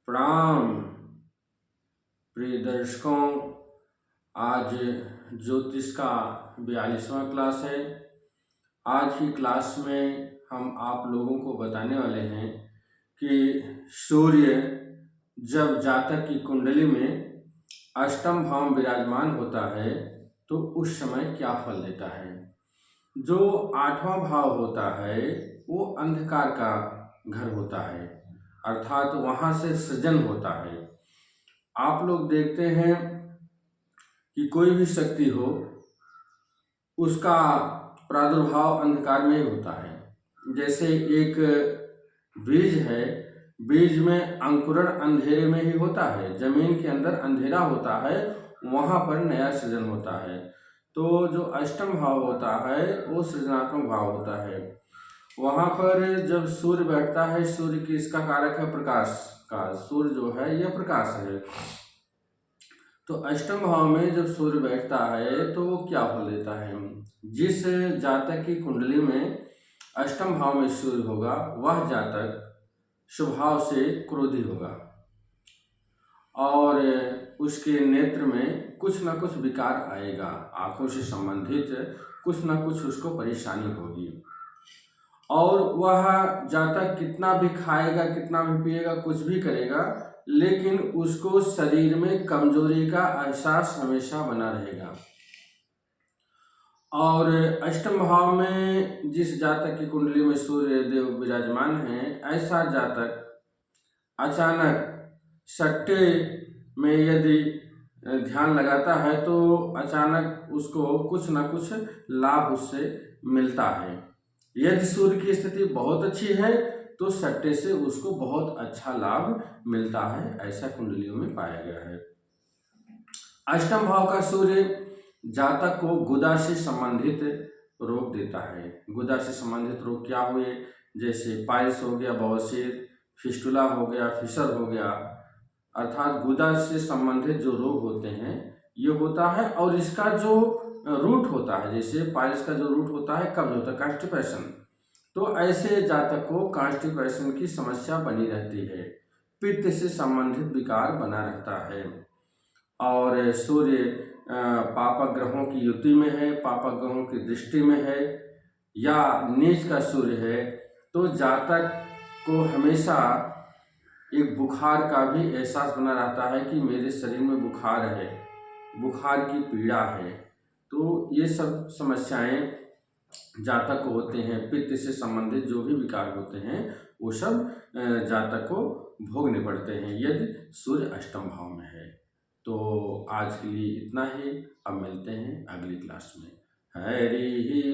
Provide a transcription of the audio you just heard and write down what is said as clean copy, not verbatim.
प्रणाम प्रिय दर्शकों। आज ज्योतिष का 42वां क्लास है। आज की क्लास में हम आप लोगों को बताने वाले हैं कि सूर्य जब जातक की कुंडली में अष्टम भाव में विराजमान होता है तो उस समय क्या फल देता है। जो 8वां भाव होता है वो अंधकार का घर होता है, अर्थात वहाँ से सृजन होता है। आप लोग देखते हैं कि कोई भी शक्ति हो उसका प्रादुर्भाव अंधकार में ही होता है। जैसे एक बीज है, बीज में अंकुरण अंधेरे में ही होता है। जमीन के अंदर अंधेरा होता है, वहाँ पर नया सृजन होता है। तो जो अष्टम भाव होता है वो सृजनात्मक भाव होता है। वहाँ पर जब सूर्य बैठता है, सूर्य की इसका कारक है प्रकाश का, सूर्य जो है यह प्रकाश है। तो अष्टम भाव में जब सूर्य बैठता है तो वो क्या फल देता है। जिस जातक की कुंडली में अष्टम भाव में सूर्य होगा वह जातक स्वभाव से क्रोधी होगा और उसके नेत्र में कुछ न कुछ विकार आएगा। आंखों से संबंधित कुछ न कुछ उसको परेशानी होगी और वह जातक कितना भी खाएगा, कितना भी पिएगा, कुछ भी करेगा, लेकिन उसको शरीर में कमजोरी का एहसास हमेशा बना रहेगा। और अष्टम भाव में जिस जातक की कुंडली में सूर्य देव विराजमान है, ऐसा जातक अचानक सट्टे में यदि ध्यान लगाता है तो अचानक उसको कुछ न कुछ लाभ उससे मिलता है। यदि सूर्य की स्थिति बहुत अच्छी है तो सट्टे से उसको बहुत अच्छा लाभ मिलता है, ऐसा कुंडलियों में पाया गया है। अष्टम भाव का सूर्य जातक को गुदा से संबंधित रोग देता है। गुदा से संबंधित रोग क्या हुए, जैसे पाइल्स हो गया, बवासीर, फिस्टुला हो गया, फिशर हो गया, अर्थात गुदा से संबंधित जो रोग होते हैं ये होता है। और इसका जो रूट होता है, जैसे पाइल्स का जो रूट होता है कब्ज होता है, कॉन्स्टिपेशन, तो ऐसे जातक को कॉन्स्टिपेशन की समस्या बनी रहती है। पित्त से संबंधित विकार बना रहता है। और सूर्य पापक ग्रहों की युति में है, पापक ग्रहों की दृष्टि में है या नीच का सूर्य है तो जातक को हमेशा एक बुखार का भी एहसास बना रहता है कि मेरे शरीर में बुखार है, बुखार की पीड़ा है। तो ये सब समस्याएं जातक को होते हैं। पित्त से संबंधित जो भी विकार होते हैं वो सब जातक को भोगने पड़ते हैं यदि सूर्य अष्टम भाव में है। तो आज के लिए इतना ही, अब मिलते हैं अगली क्लास में। हरि